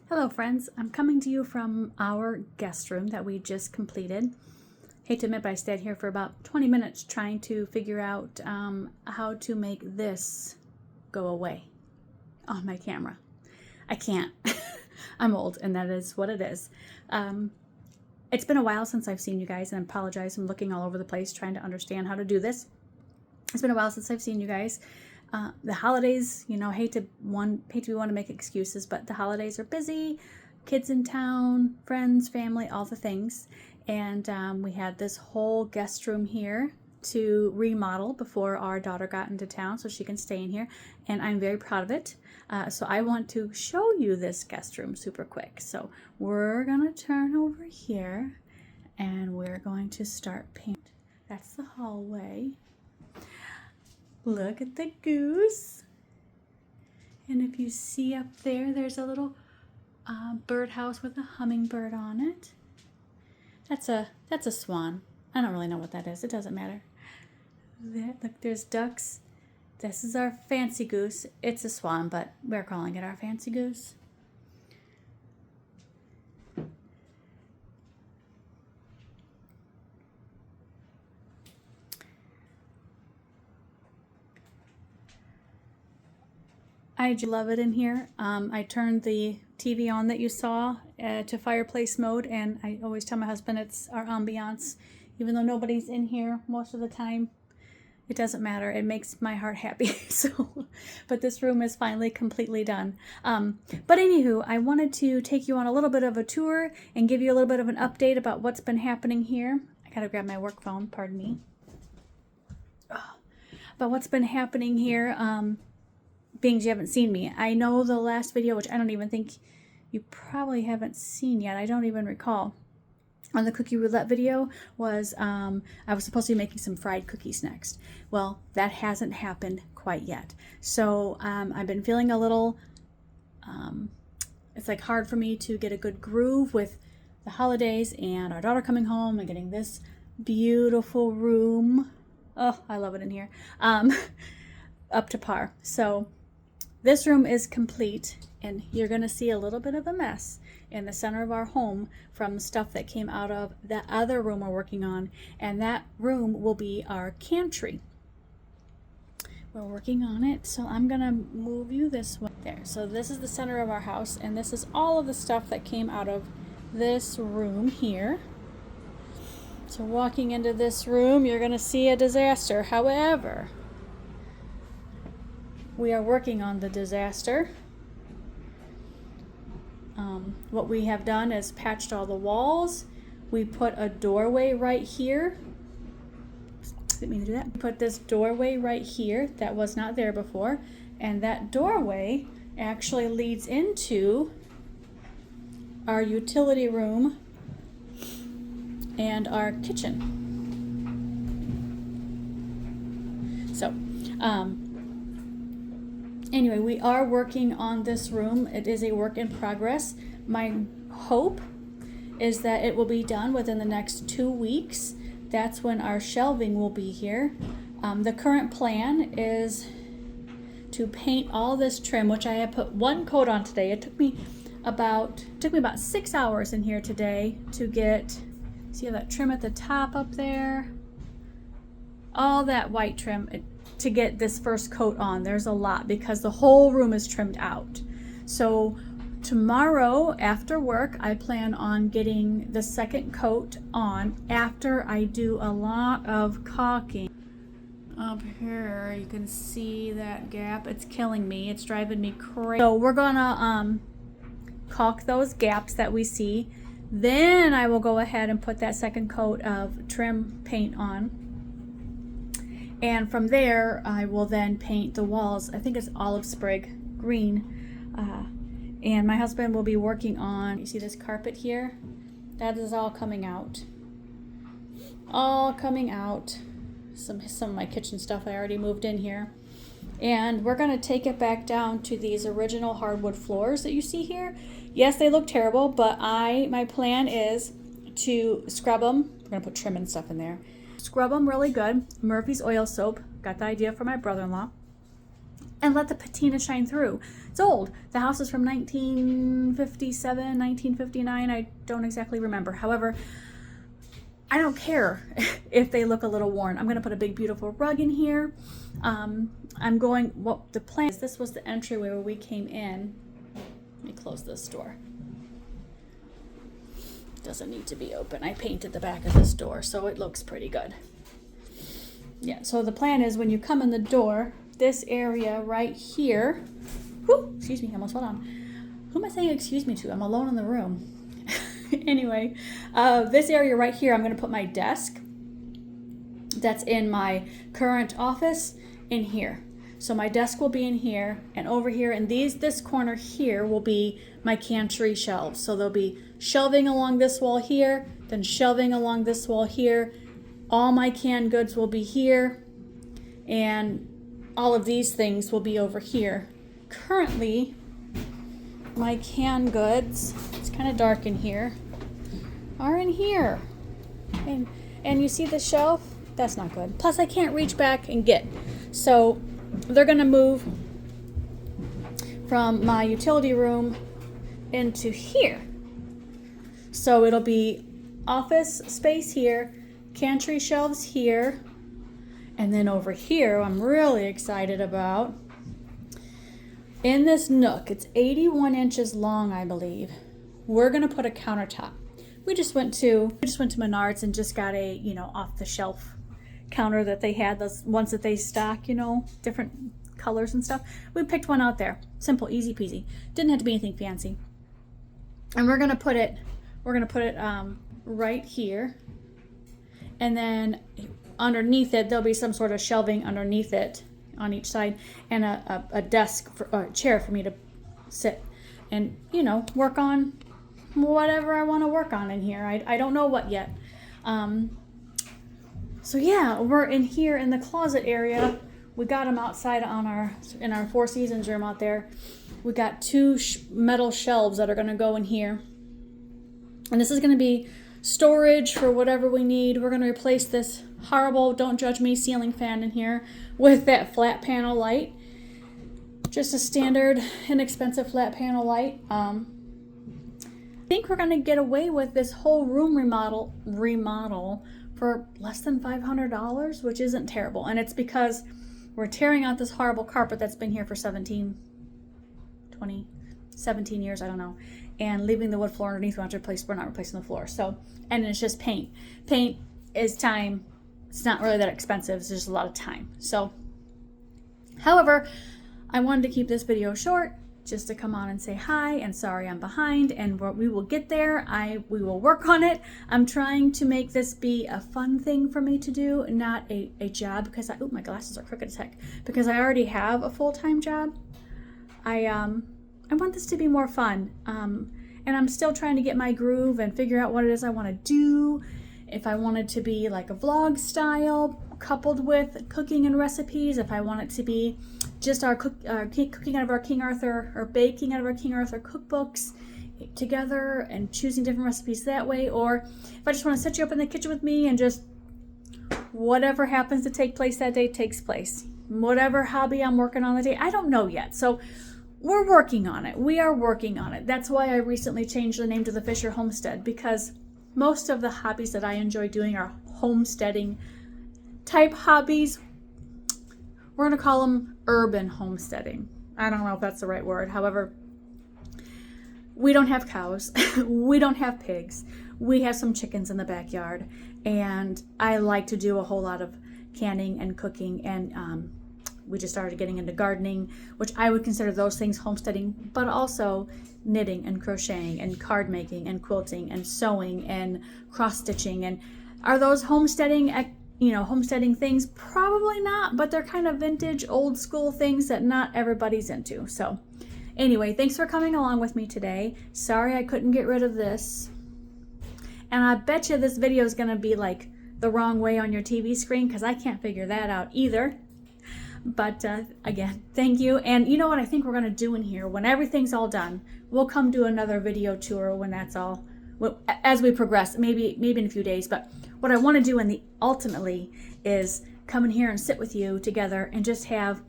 Hello friends, I'm coming to you from our guest room that we just completed. Hate to admit, but I stayed here for about 20 minutes trying to figure out how to make this go away on my camera. I can't. I'm old and that is what it is. It's been a while since I've seen you guys, and I apologize. I'm looking all over the place trying to understand how to do this. It's been a while since I've seen you guys. The holidays, hate to want to make excuses, but the holidays are busy. Kids in town, friends, family, all the things. And we had this whole guest room here to remodel before our daughter got into town so she can stay in here. And I'm very proud of it. So I want to show you this guest room super quick. So we're going to turn over here and we're going to start painting. That's the hallway. Look at the goose. And if you see up there, there's a little birdhouse with a hummingbird on it. That's a swan. I don't really know what that is. It doesn't matter. There, look, there's ducks. This is our fancy goose. It's a swan, but we're calling it our fancy goose. I love it in here. I turned the TV on that you saw to fireplace mode, and I always tell my husband it's our ambiance. Even though nobody's in here most of the time, it doesn't matter. It makes my heart happy. But this room is finally completely done. But anywho, I wanted to take you on a little bit of a tour and give you a little bit of an update about what's been happening here. I gotta grab my work phone, pardon me. About what's been happening here. Being you haven't seen me. I know the last video, which I don't even think you probably haven't seen yet. I don't even recall. On the cookie roulette video was I was supposed to be making some fried cookies next. Well, that hasn't happened quite yet. So I've been feeling a little, it's like hard for me to get a good groove with the holidays and our daughter coming home and getting this beautiful room. Oh, I love it in here. Up to par. So this room is complete, and you're going to see a little bit of a mess in the center of our home from stuff that came out of the other room we're working on, and that room will be our cantry. We're working on it, so I'm going to move you this way. There. So this is the center of our house, and this is all of the stuff that came out of this room here. So walking into this room, you're going to see a disaster. However, we are working on the disaster. What we have done is patched all the walls. We put a doorway right here. Didn't mean to do that. We put this doorway right here that was not there before, and that doorway actually leads into our utility room and our kitchen. So, anyway, we are working on this room. It is a work in progress. My hope is that it will be done within the next 2 weeks. That's when our shelving will be here. The current plan is to paint all this trim, which I have put one coat on today. It took me about 6 hours in here today to get, see that trim at the top up there? All that white trim. To get this first coat on. There's a lot because the whole room is trimmed out. So tomorrow after work, I plan on getting the second coat on after I do a lot of caulking. Up here, you can see that gap. It's killing me. It's driving me crazy. So we're gonna caulk those gaps that we see. Then I will go ahead and put that second coat of trim paint on. And from there, I will then paint the walls. I think it's olive sprig green. And my husband will be working on, you see this carpet here? That is all coming out. All coming out. Some of my kitchen stuff I already moved in here. And we're gonna take it back down to these original hardwood floors that you see here. Yes, they look terrible, but my plan is to scrub them. We're gonna put trim and stuff in there. Scrub them really good. Murphy's oil soap. Got the idea from my brother-in-law. and let the patina shine through. It's old. The house is from 1957, 1959. I don't exactly remember. However, I don't care if they look a little worn. I'm going to put a big, beautiful rug in here. The plan is, this was the entryway where we came in. Let me close this door. Doesn't need to be open. I painted the back of this door, so it looks pretty good. Yeah, so the plan is when you come in the door, this area right here, excuse me, I almost fell down. Who am I saying excuse me to? I'm alone in the room. Anyway, this area right here, I'm going to put my desk that's in my current office in here. So my desk will be in here, and over here in this corner here will be my Cantry shelves. So there'll be shelving along this wall here, then shelving along this wall here. All my canned goods will be here, and all of these things will be over here. Currently, my canned goods, it's kind of dark in here, are in here. And you see the shelf? That's not good. Plus, I can't reach back and get. So they're going to move from my utility room into here. So it'll be office space here, Cantry shelves here, and then over here, I'm really excited about, in this nook, it's 81 inches long, I believe, we're going to put a countertop. We just went to Menards and just got a, off the shelf counter that they had, those ones that they stock, different colors and stuff. We picked one out there. Simple, easy peasy. Didn't have to be anything fancy. And we're going to put it right here. And then underneath it, there'll be some sort of shelving underneath it on each side, and a desk, a chair for me to sit and, work on whatever I want to work on in here. I don't know what yet. So yeah, we're in here in the closet area. We got them outside in our Four Seasons room out there. We got two metal shelves that are going to go in here. And this is going to be storage for whatever we need. We're going to replace this horrible, don't judge me, ceiling fan in here with that flat panel light. Just a standard, inexpensive flat panel light. I think we're going to get away with this whole room remodel for less than $500, which isn't terrible. And it's because we're tearing out this horrible carpet that's been here for 17 years, I don't know, and leaving the wood floor underneath. We're not replacing the floor. So, and it's just paint. Paint is time. It's not really that expensive. It's just a lot of time. So, however, I wanted to keep this video short just to come on and say hi and sorry I'm behind, and we will get there. We will work on it. I'm trying to make this be a fun thing for me to do, not a job, because my glasses are crooked as heck, because I already have a full-time job. I want this to be more fun, and I'm still trying to get my groove and figure out what it is I want to do. If I want it to be like a vlog style coupled with cooking and recipes, if I want it to be just our cooking out of our King Arthur, or baking out of our King Arthur cookbooks together and choosing different recipes that way, or if I just want to set you up in the kitchen with me and just whatever happens to take place that day takes place. Whatever hobby I'm working on the day, I don't know yet. So we're working on it. We are working on it. That's why I recently changed the name to the Fisher Homestead, because most of the hobbies that I enjoy doing are homesteading type hobbies. We're going to call them urban homesteading. I don't know if that's the right word. However, we don't have cows. We don't have pigs. We have some chickens in the backyard. And I like to do a whole lot of canning and cooking. And we just started getting into gardening, which I would consider those things homesteading, but also knitting and crocheting and card making and quilting and sewing and cross stitching. And are those homesteading things? Probably not, but they're kind of vintage, old school things that not everybody's into. So anyway, thanks for coming along with me today. Sorry I couldn't get rid of this. And I bet you this video is going to be like the wrong way on your TV screen, because I can't figure that out either. But again, thank you. And you know what I think we're going to do in here? When everything's all done, we'll come do another video tour when that's all, as we progress, maybe in a few days. But what I want to do ultimately is come in here and sit with you together and just have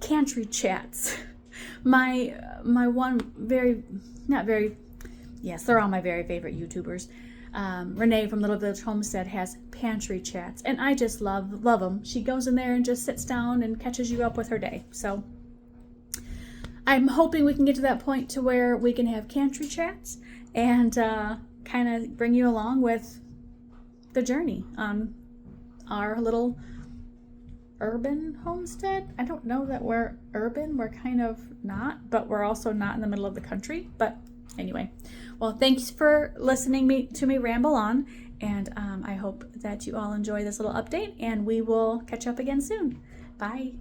Cantry chats. My one very, not very, yes, they're all my very favorite YouTubers. Renee from Little Village Homestead has pantry chats, and I just love them. She goes in there and just sits down and catches you up with her day. So I'm hoping we can get to that point to where we can have Cantry chats and kind of bring you along with the journey on our little urban homestead. I don't know that we're urban. We're kind of not, but we're also not in the middle of the country. But anyway, well, thanks for listening to me ramble on, and I hope that you all enjoy this little update, and we will catch up again soon. Bye.